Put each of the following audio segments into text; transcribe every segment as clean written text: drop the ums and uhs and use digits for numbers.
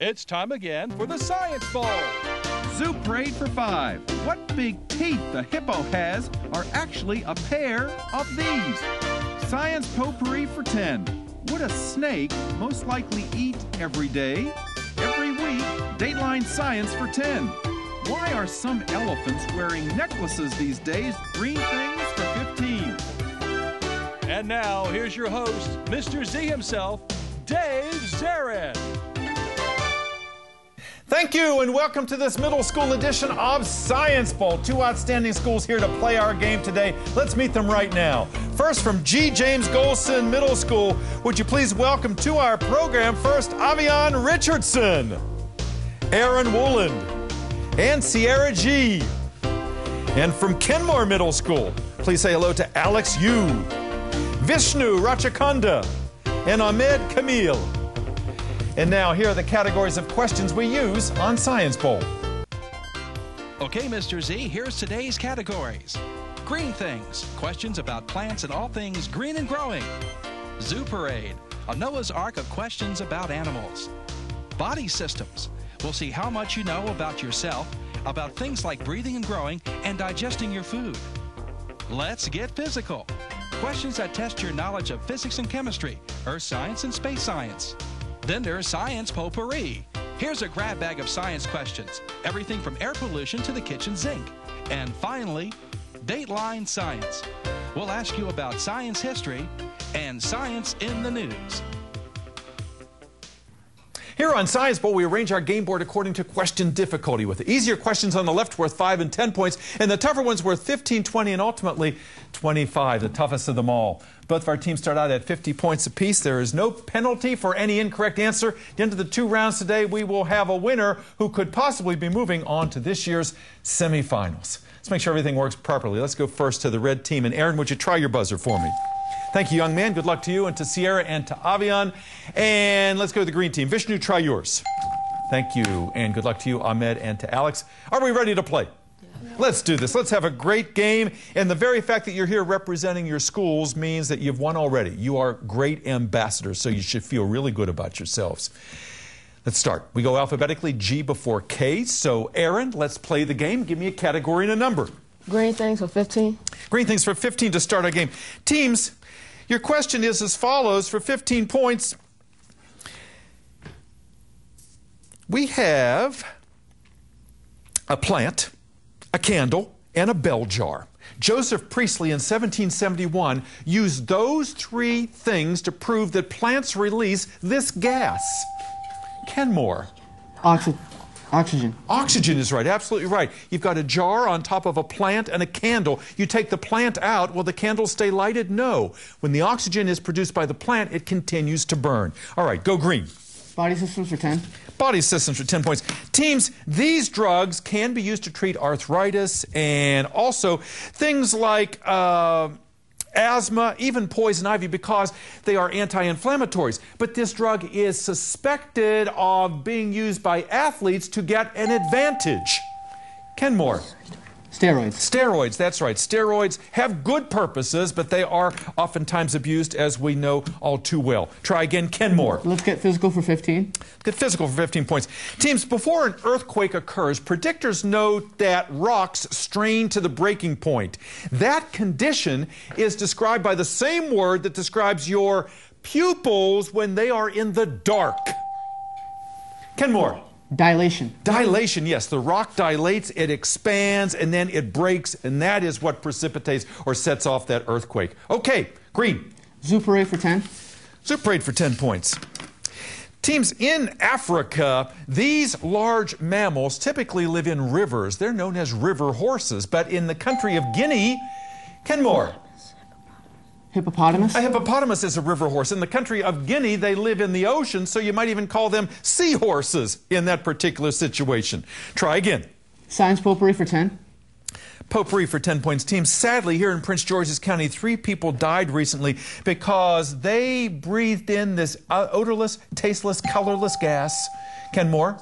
It's time again for the Science Bowl. Zoo Parade for 5. What big teeth the hippo has are actually a pair of these. Science Potpourri for 10. Would a snake most likely eat every day? Every week, Dateline Science for 10. Why are some elephants wearing necklaces these days? Green things for 15. And now, here's your host, Mr. Z himself, Dave Zarin. Thank you, and welcome to this middle school edition of Science Bowl. Two outstanding schools here to play our game today. Let's meet them right now. First, from G. James Gholson Middle School, would you please welcome to our program first Avian Richardson, Aaron Wooland, and Sierra G. And from Kenmoor Middle School, please say hello to Alex Yu, Vishnu Rachakanda, and Ahmed Kamil. And now, here are the categories of questions we use on Science Bowl. Okay, Mr. Z, here's today's categories. Green things, questions about plants and all things green and growing. Zoo Parade, a Noah's Ark of questions about animals. Body systems, we'll see how much you know about yourself, about things like breathing and growing, and digesting your food. Let's get physical. Questions that test your knowledge of physics and chemistry, earth science and space science. Then there's Science Potpourri. Here's a grab bag of science questions, everything from air pollution to the kitchen sink. And finally, Dateline Science. We'll ask you about science history and science in the news. Here on Science Bowl, we arrange our game board according to question difficulty, with the easier questions on the left worth 5 and 10 points, and the tougher ones worth 15, 20, and ultimately 25, the toughest of them all. Both of our teams start out at 50 points apiece. There is no penalty for any incorrect answer. At the end of the 2 rounds today, we will have a winner who could possibly be moving on to this year's semifinals. Let's make sure everything works properly. Let's go first to the red team. And Aaron, would you try your buzzer for me? Thank you, young man. Good luck to you and to Sierra and to Avian. And let's go to the green team. Vishnu, try yours. Thank you. And good luck to you, Ahmed, and to Alex. Are we ready to play? Yeah. Let's do this. Let's have a great game. And the very fact that you're here representing your schools means that you've won already. You are great ambassadors, so you should feel really good about yourselves. Let's start. We go alphabetically, G before K. So, Aaron, let's play the game. Give me a category and a number. Green things for 15. Green things for 15 to start our game. Teams, your question is as follows for 15 points. We have a plant, a candle, and a bell jar. Joseph Priestley in 1771 used those 3 things to prove that plants release this gas. Kenmoor. Oxygen. Oxygen is right, absolutely right. You've got a jar on top of a plant and a candle. You take the plant out, will the candle stay lighted? No. When the oxygen is produced by the plant, it continues to burn. All right, go green. Body systems for 10. Body systems for 10 points. Teams, these drugs can be used to treat arthritis and also things like asthma, even poison ivy, because they are anti-inflammatories. But this drug is suspected of being used by athletes to get an advantage. Kenmoor. Steroids. Steroids, that's right. Steroids have good purposes, but they are oftentimes abused, as we know all too well. Try again, Kenmoor. Let's get physical for 15. Get physical for 15 points. Teams, before an earthquake occurs, predictors note that rocks strain to the breaking point. That condition is described by the same word that describes your pupils when they are in the dark. Kenmoor. Dilation. Dilation, yes. The rock dilates, it expands, and then it breaks, and that is what precipitates or sets off that earthquake. Okay, green. Zoo Parade for 10. Zoo Parade for 10 points. Teams, in Africa, these large mammals typically live in rivers. They're known as river horses. But in the country of Guinea, Kenmoor. Hippopotamus. A hippopotamus is a river horse. In the country of Guinea, they live in the ocean, so you might even call them seahorses in that particular situation. Try again. Science Potpourri for 10. Potpourri for 10 points. Team, sadly, here in Prince George's County, 3 people died recently because they breathed in this odorless, tasteless, colorless gas. Kenmoor.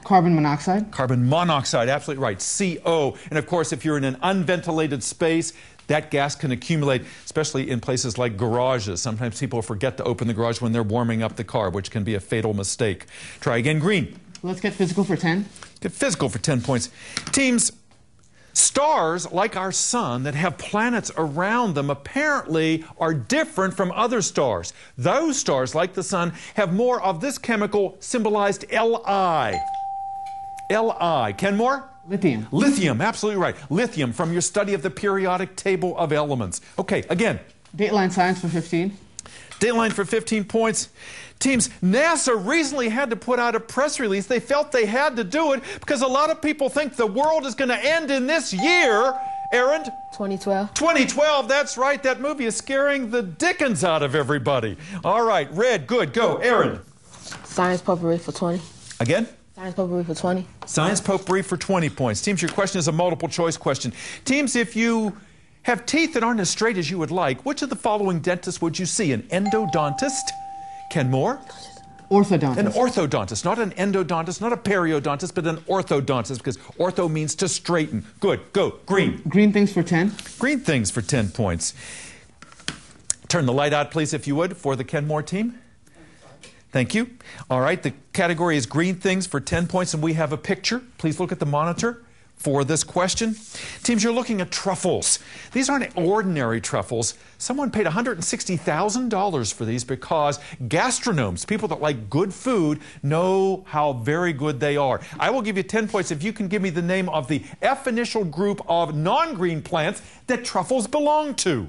Carbon monoxide. Carbon monoxide, absolutely right. CO. And of course, if you're in an unventilated space, That gas can accumulate, especially in places like garages. Sometimes people forget to open the garage when they're warming up the car, which can be a fatal mistake. Try again, green. Let's get physical for 10. Get physical for 10 points. Teams, stars like our sun that have planets around them apparently are different from other stars. Those stars, like the sun, have more of this chemical symbolized Li. Li. Kenmoor? Lithium. Lithium, absolutely right. Lithium from your study of the periodic table of elements. Okay, again. Dateline science for 15. Dateline for 15 points. Teams, NASA recently had to put out a press release. They felt they had to do it because a lot of people think the world is going to end in this year. Aaron? 2012. 2012, that's right. That movie is scaring the dickens out of everybody. All right, red, good, go. Aaron? Science potpourri for 20. Again? Science potpourri for 20. Science potpourri for 20 points. Teams, your question is a multiple choice question. Teams, if you have teeth that aren't as straight as you would like, which of the following dentists would you see? An endodontist? Kenmoor? Orthodontist. An orthodontist, not an endodontist, not a periodontist, but an orthodontist, because ortho means to straighten. Good, go, green. Green things for 10. Green things for 10 points. Turn the light out, please, if you would, for the Kenmoor team. Thank you. All right, the category is green things for 10 points, and we have a picture. Please look at the monitor for this question. Teams, you're looking at truffles. These aren't ordinary truffles. Someone paid $160,000 for these because gastronomes, people that like good food, know how very good they are. I will give you 10 points if you can give me the name of the F initial group of non-green plants that truffles belong to.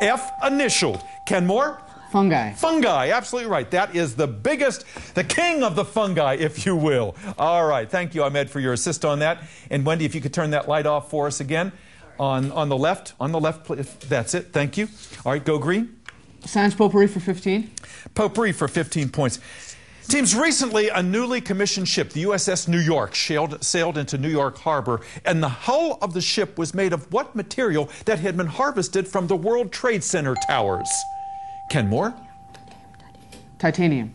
F initialed. Kenmoor? Fungi. Fungi, absolutely right. That is the biggest, the king of the fungi, if you will. All right, thank you, Ahmed, for your assist on that. And Wendy, if you could turn that light off for us again. On the left, please. That's it, thank you. All right, go green. Science potpourri for 15. Potpourri for 15 points. Teams, recently a newly commissioned ship, the USS New York, sailed into New York Harbor, and the hull of the ship was made of what material that had been harvested from the World Trade Center towers? Kenmoor? Titanium.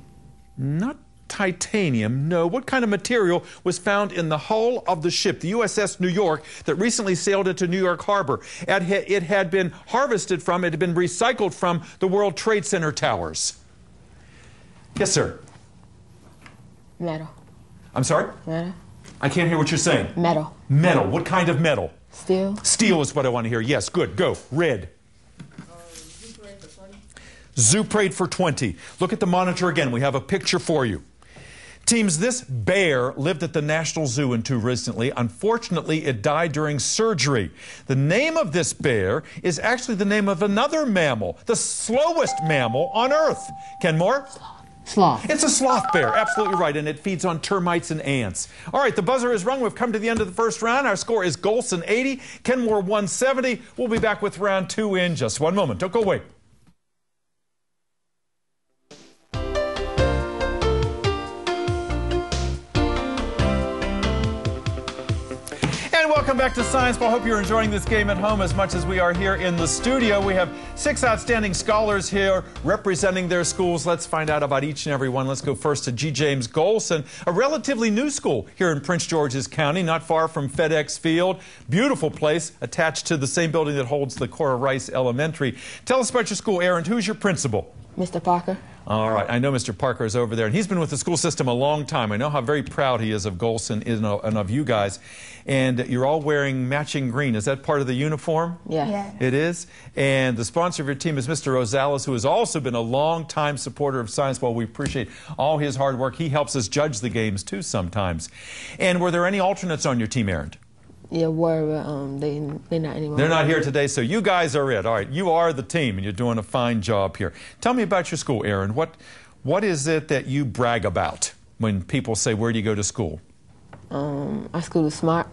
Not titanium, no. What kind of material was found in the hull of the ship, the USS New York, that recently sailed into New York Harbor? It had been harvested from, it had been recycled from the World Trade Center towers. Yes, sir. Metal. I'm sorry? Metal. I can't hear what you're saying. Metal. Metal. What kind of metal? Steel. Steel is what I want to hear. Yes, good. Go. Red. Zooprate for 20. Look at the monitor again. We have a picture for you. Teams, this bear lived at the National Zoo in recently. Unfortunately, it died during surgery. The name of this bear is actually the name of another mammal, the slowest mammal on Earth. Kenmoor? Sloth. It's a sloth bear, absolutely right, and it feeds on termites and ants. All right, the buzzer is rung. We've come to the end of the first round. Our score is Gholson 80, Kenmoor 170. We'll be back with round 2 in just one moment. Don't go away. Welcome back to Science Ball. Hope you're enjoying this game at home as much as we are here in the studio. We have 6 outstanding scholars here representing their schools. Let's find out about each and every one. Let's go first to G. James Gholson, a relatively new school here in Prince George's County, not far from FedEx Field. Beautiful place, attached to the same building that holds the Cora Rice Elementary. Tell us about your school, Aaron. Who's your principal? Mr. Parker. All right, I know Mr. Parker is over there, and he's been with the school system a long time. I know how very proud he is of Gholson and of you guys. And you're all wearing matching green. Is that part of the uniform? Yeah. It is? And the sponsor of your team is Mr. Rosales, who has also been a long-time supporter of Science Ball. We appreciate all his hard work. He helps us judge the games, too, sometimes. And were there any alternates on your team, Aaron? Yeah, they're not anymore. They're not here today, so you guys are it. All right, you are the team, and you're doing a fine job here. Tell me about your school, Aaron. What is it that you brag about when people say, where do you go to school? Our school is smart.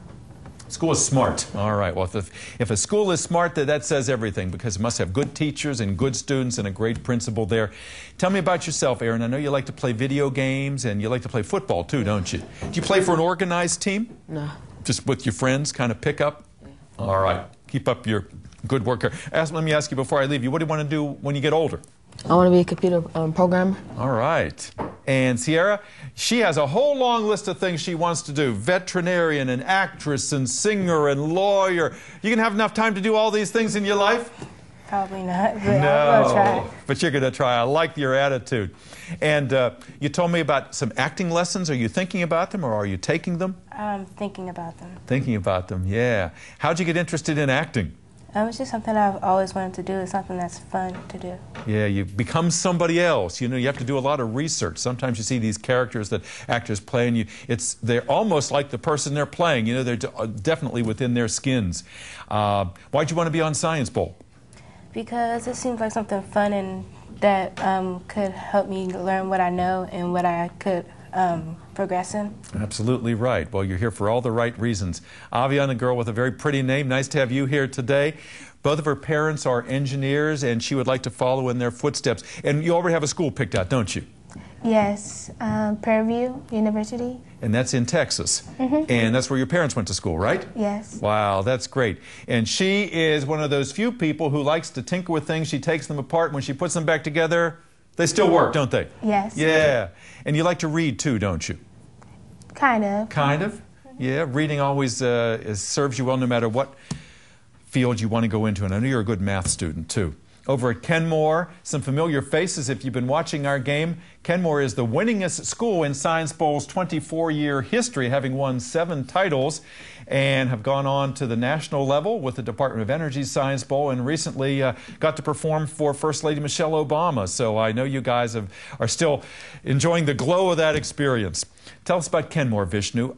School is smart. All right. Well, if a school is smart, that says everything, because it must have good teachers and good students and a great principal there. Tell me about yourself, Aaron. I know you like to play video games and you like to play football, too, don't you? Do you play for an organized team? No. Just with your friends, kind of pick up? Yeah. All right. Keep up your good work here. Let me ask you before I leave you, what do you want to do when you get older? I want to be a computer programmer. All right. And Sierra, she has a whole long list of things she wants to do. Veterinarian and actress and singer and lawyer. You gonna have enough time to do all these things in your life? Probably not, but I'll try. But you're going to try. I like your attitude. And you told me about some acting lessons. Are you thinking about them or are you taking them? I'm thinking about them. Thinking about them, yeah. How'd you get interested in acting? It's just something I've always wanted to do. It's something that's fun to do. Yeah, you become somebody else. You know, you have to do a lot of research. Sometimes you see these characters that actors play, and they're almost like the person they're playing. You know, they're definitely within their skins. Why'd you want to be on Science Bowl? Because it seems like something fun and that could help me learn what I know and what I could progress in. Absolutely right. Well, you're here for all the right reasons. Avian, a girl with a very pretty name. Nice to have you here today. Both of her parents are engineers, and she would like to follow in their footsteps. And you already have a school picked out, don't you? Yes, Prairie University. And that's in Texas. And that's where your parents went to school, right? Yes. Wow, that's great. And she is one of those few people who likes to tinker with things. She takes them apart. When she puts them back together, they still work, don't they? Yes. Yeah. And you like to read too, don't you? Kind of. Kind of? Yeah, reading always serves you well no matter what field you want to go into. And I know you're a good math student too. Over at Kenmoor, some familiar faces if you've been watching our game. Kenmoor is the winningest school in Science Bowl's 24-year history, having won 7 titles and have gone on to the national level with the Department of Energy's Science Bowl and recently got to perform for First Lady Michelle Obama. So I know you guys are still enjoying the glow of that experience. Tell us about Kenmoor, Vishnu.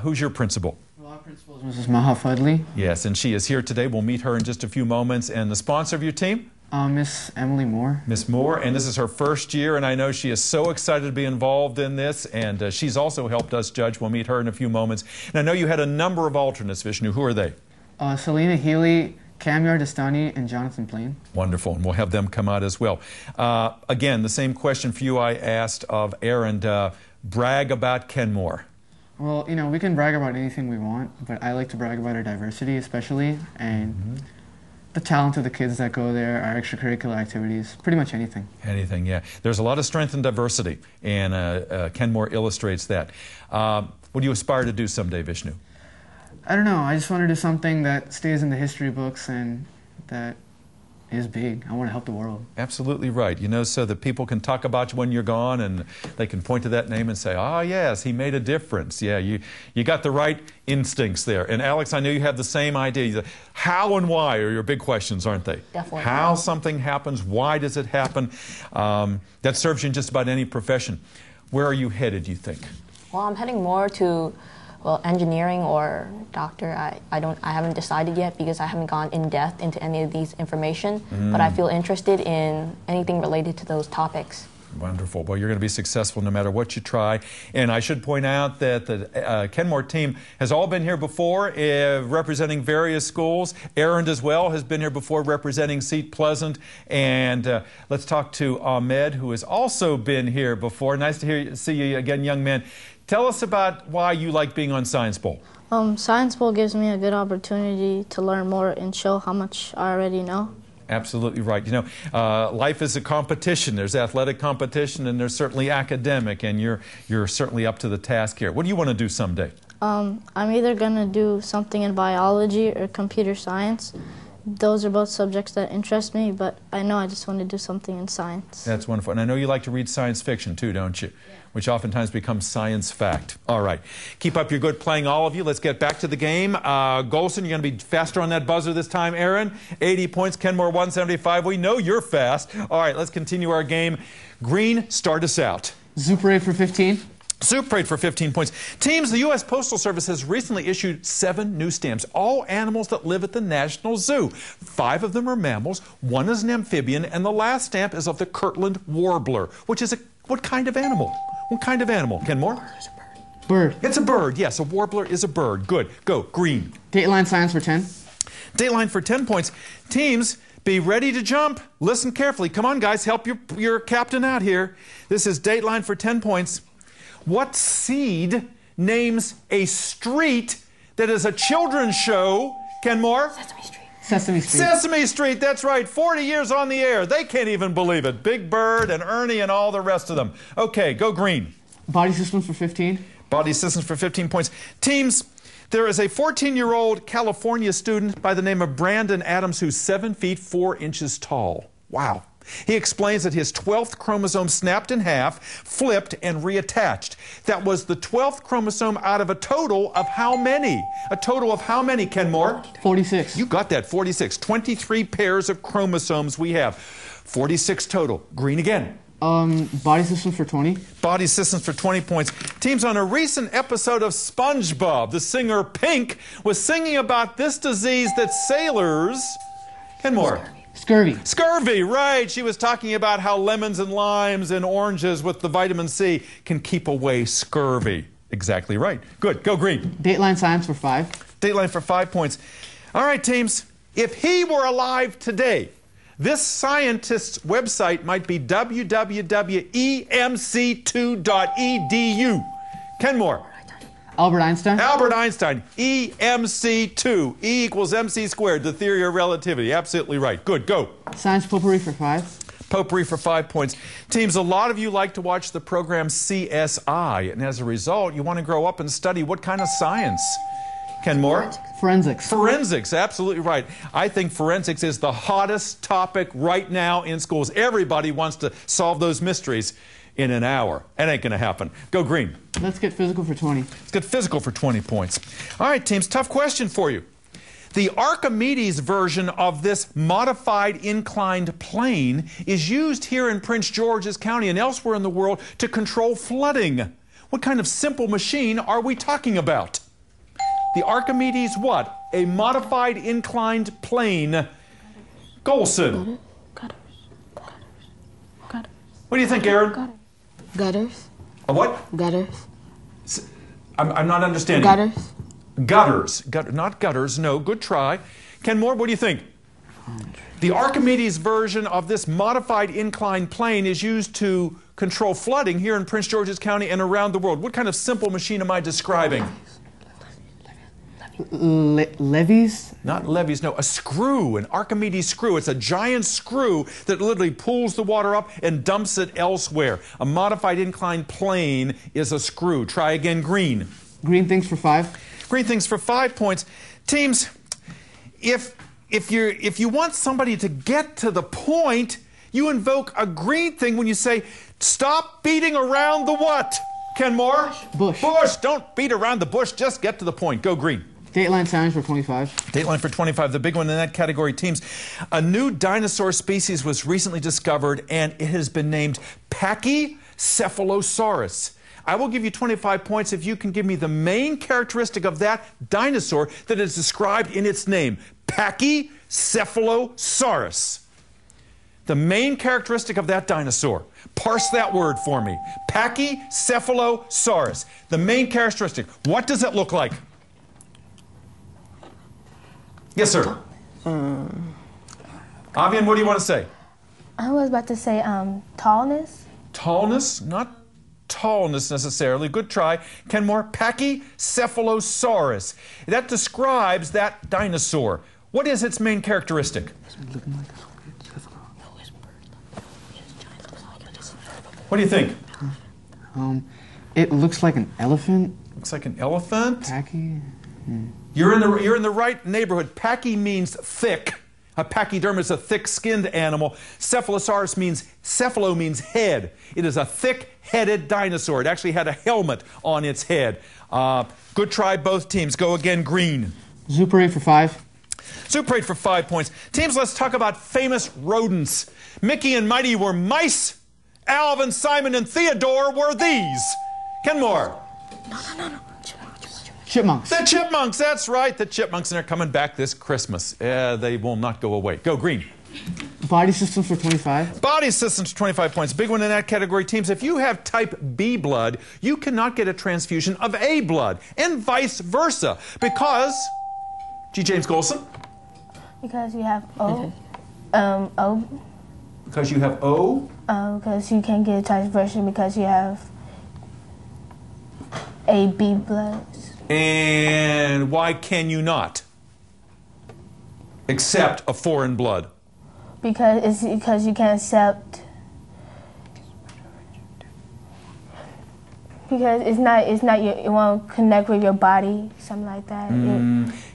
Who's your principal? Our principal is Mrs. Maha Fudley. Yes, and she is here today. We'll meet her in just a few moments. And the sponsor of your team? Miss Emily Moore. Miss Moore, and this is her first year, and I know she is so excited to be involved in this, and she's also helped us judge. We'll meet her in a few moments. And I know you had a number of alternates, Vishnu. Who are they? Selena Healy, Kenmoor Dastani, and Jonathan Plain. Wonderful, and we'll have them come out as well. Again, the same question for you I asked of Aaron. Brag about Kenmoor. Well, you know, we can brag about anything we want, but I like to brag about our diversity especially, and the talent of the kids that go there, our extracurricular activities, pretty much anything. Anything, yeah. There's a lot of strength in diversity, and Kenmoor illustrates that. What do you aspire to do someday, Vishnu? I don't know. I just want to do something that stays in the history books and that is big. I want to help the world. Absolutely right. You know, so that people can talk about you when you're gone and they can point to that name and say, ah, yes, he made a difference. Yeah, you got the right instincts there. And Alex, I know you have the same idea. How and why are your big questions, aren't they? Definitely. How something happens, why does it happen? That serves you in just about any profession. Where are you headed, you think? Well, I'm heading more to, well, engineering or doctor. I haven't decided yet because I haven't gone in depth into any of these information, but I feel interested in anything related to those topics. Wonderful. Well, you're going to be successful no matter what you try. And I should point out that the Kenmoor team has all been here before representing various schools. Aaron as well has been here before representing Seat Pleasant. And let's talk to Ahmed, who has also been here before. Nice to see you again, young man. Tell us about why you like being on Science Bowl. Science Bowl gives me a good opportunity to learn more and show how much I already know. Absolutely right. You know, life is a competition. There's athletic competition and there's certainly academic, and you're certainly up to the task here. What do you want to do someday? I'm either going to do something in biology or computer science. Those are both subjects that interest me, but I know I just want to do something in science. That's wonderful. And I know you like to read science fiction too, don't you? Yeah. Which oftentimes becomes science fact. All right. Keep up your good playing, all of you. Let's get back to the game. Gholson, you're going to be faster on that buzzer this time, Aaron. 80 points, Kenmoor 175. We know you're fast. All right, let's continue our game. Green, start us out. Zoo Parade for 15. Soup Parade for 15 points. Teams, the U.S. Postal Service has recently issued 7 new stamps, all animals that live at the National Zoo. 5 of them are mammals, 1 is an amphibian, and the last stamp is of the Kirtland warbler, which is what kind of animal? What kind of animal, Kenmoor? Bird. It's a bird, yes. A warbler is a bird. Good. Go. Green. Dateline Science for 10. Dateline for 10 points. Teams, be ready to jump. Listen carefully. Come on, guys. Help your captain out here. This is Dateline for 10 points. What seed names a street that is a children's show, Kenmoor? Sesame Street. Sesame Street. Sesame Street, that's right. 40 years on the air. They can't even believe it. Big Bird and Ernie and all the rest of them. Okay, go green. Body systems for 15. Body systems for 15 points. Teams, there is a 14-year-old California student by the name of Brandon Adams who's 7 feet 4 inches tall. Wow. He explains that his 12th chromosome snapped in half, flipped, and reattached. That was the 12th chromosome out of a total of how many? A total of how many, Kenmoor? 46. You got that, 46. 23 pairs of chromosomes we have. 46 total. Green again. Body systems for 20. Body systems for 20 points. Teams, on a recent episode of SpongeBob, the singer Pink was singing about this disease that sailors... Kenmoor. Scurvy. Scurvy, right. She was talking about how lemons and limes and oranges with the vitamin C can keep away scurvy. Exactly right. Good. Go green. Dateline science for 5. Dateline for 5 points. All right, teams. If he were alive today, this scientist's website might be www.emc2.edu. Kenmoor. Albert Einstein. Albert Einstein, EMC2, E equals MC squared, the theory of relativity. Absolutely right. Good, go. Science potpourri for 5. Potpourri for 5 points. Teams, a lot of you like to watch the program CSI, and as a result, you want to grow up and study what kind of science? Kenmoor? Forensics. Forensics, absolutely right. I think forensics is the hottest topic right now in schools. Everybody wants to solve those mysteries in an hour. That ain't going to happen. Go green. Let's get physical for 20. Let's get physical for 20 points. All right, teams, tough question for you. The Archimedes version of this modified inclined plane is used here in Prince George's County and elsewhere in the world to control flooding. What kind of simple machine are we talking about? The Archimedes what? A modified inclined plane. Gholson. What do you think, Aaron? Gutters. A what? Gutters. I'm not understanding. Gutters. Gutters. Not gutters, no. Good try. Kenmoor, what do you think? The Archimedes version of this modified inclined plane is used to control flooding here in Prince George's County and around the world. What kind of simple machine am I describing? Levies? Not levies, no. A screw, an Archimedes screw. It's a giant screw that literally pulls the water up and dumps it elsewhere. A modified inclined plane is a screw. Try again, green. Green things for 5. Green things for 5 points. Teams, if you want somebody to get to the point, you invoke a green thing when you say, stop beating around the what? Kenmoor? Bush. Bush. Don't beat around the bush. Just get to the point. Go green. Dateline science for 25. Dateline for 25, the big one in that category, teams. A new dinosaur species was recently discovered, and it has been named Pachycephalosaurus. I will give you 25 points if you can give me the main characteristic of that dinosaur that is described in its name. Pachycephalosaurus. The main characteristic of that dinosaur. Parse that word for me. Pachycephalosaurus. The main characteristic. What does it look like? Yes, sir. Avian, what do you want to say? I was about to say tallness. Tallness? Not tallness necessarily. Good try. Kenmoor, Pachycephalosaurus. That describes that dinosaur. What is its main characteristic? What do you think? It looks like an elephant. Looks like an elephant? Pachy. You're in the right neighborhood. Pachy means thick. A pachyderm is a thick-skinned animal. Cephalosaurus means, cephalo means head. It is a thick-headed dinosaur. It actually had a helmet on its head. Good try, both teams. Go again, green. Zoo parade for 5. Zoo parade for 5 points. Teams, let's talk about famous rodents. Mickey and Mighty were mice. Alvin, Simon, and Theodore were these. Kenmoor. No. Chipmunks. The chipmunks, that's right. The chipmunks, and they're coming back this Christmas. They will not go away. Go green. Body systems for 25. Body systems, 25 points. Big one in that category, teams. If you have type B blood, you cannot get a transfusion of A blood, and vice versa. Because, G. James Gholson? Because you have O. O. Because you have O? Because you can't get a transfusion because you have AB blood. And why can you not? Accept a foreign blood. Because you can't accept. Because it won't connect with your body, something like that.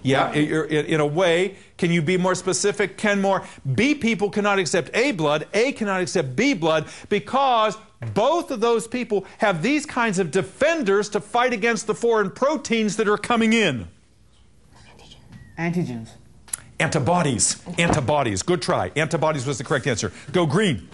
Yeah, in a way, can you be more specific, Kenmoor? B people cannot accept A blood, A cannot accept B blood, because both of those people have these kinds of defenders to fight against the foreign proteins that are coming in. Antigens. Antibodies. Antibodies. Good try. Antibodies was the correct answer. Go green.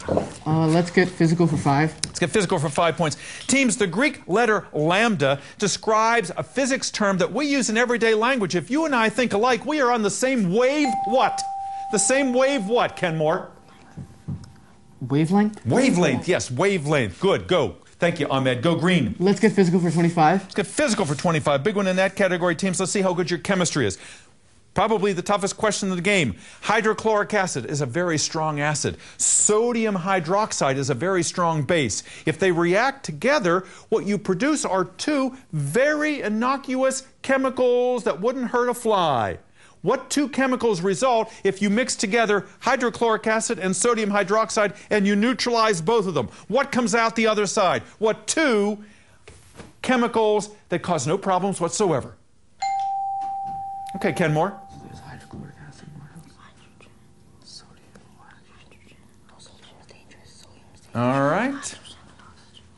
Let's get physical for 5. Let's get physical for 5 points. Teams, the Greek letter lambda describes a physics term that we use in everyday language. If you and I think alike, we are on the same wave what? The same wave what, Kenmoor? Wavelength? Wavelength, yes, wavelength. Good, go. Thank you, Ahmed. Go green. Let's get physical for 25. Let's get physical for 25. Big one in that category, teams. Let's see how good your chemistry is. Probably the toughest question of the game. Hydrochloric acid is a very strong acid. Sodium hydroxide is a very strong base. If they react together, what you produce are two very innocuous chemicals that wouldn't hurt a fly. What two chemicals result if you mix together hydrochloric acid and sodium hydroxide and you neutralize both of them? What comes out the other side? What two chemicals that cause no problems whatsoever? Okay, Kenmoor. There's hydrochloric acid, hydrogen, sodium, All right.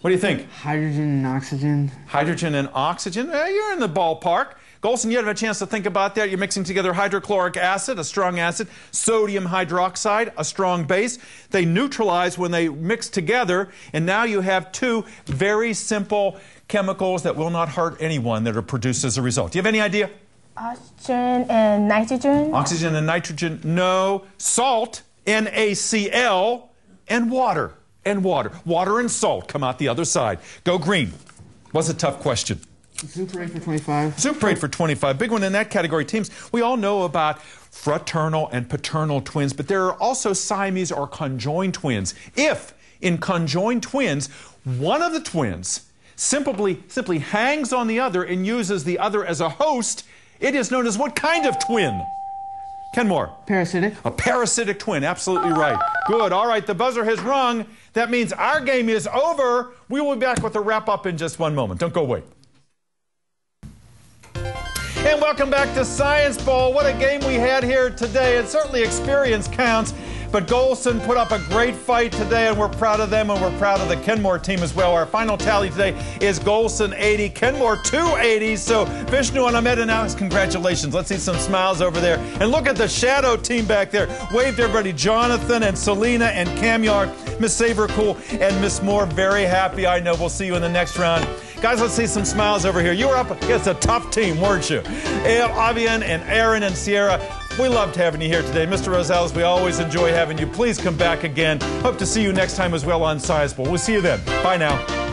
What do you think? Hydrogen and oxygen. Hydrogen and oxygen? You're in the ballpark. Gholson, you have a chance to think about that. You're mixing together hydrochloric acid, a strong acid, sodium hydroxide, a strong base. They neutralize when they mix together, and now you have two very simple chemicals that will not hurt anyone that are produced as a result. Do you have any idea? Oxygen and nitrogen? Oxygen and nitrogen, no. Salt, NaCl, and water. And water. Water and salt come out the other side. Go green. Was a tough question. Super-8 for 25. Super-8 for 25. Big one in that category. Teams, we all know about fraternal and paternal twins, but there are also Siamese or conjoined twins. If, in conjoined twins, one of the twins simply hangs on the other and uses the other as a host, it is known as what kind of twin? Kenmoor. Parasitic. A parasitic twin, absolutely right. Good, all right, the buzzer has rung. That means our game is over. We will be back with a wrap-up in just one moment. Don't go away. And welcome back to Science Bowl. What a game we had here today. And certainly experience counts. But Gholson put up a great fight today, and we're proud of them, and we're proud of the Kenmoor team as well. Our final tally today is Gholson 80, Kenmoor 280. So Vishnu and Ahmed and Alex, congratulations. Let's see some smiles over there. And look at the shadow team back there. Wave to everybody. Jonathan and Selena and Camyard, Miss Sabercool and Miss Moore. Very happy, I know. We'll see you in the next round. Guys, let's see some smiles over here. You were up against a tough team, weren't you? Avian and Aaron and Sierra. We loved having you here today. Mr. Rosales, we always enjoy having you. Please come back again. Hope to see you next time as well on Science Bowl. We'll see you then. Bye now.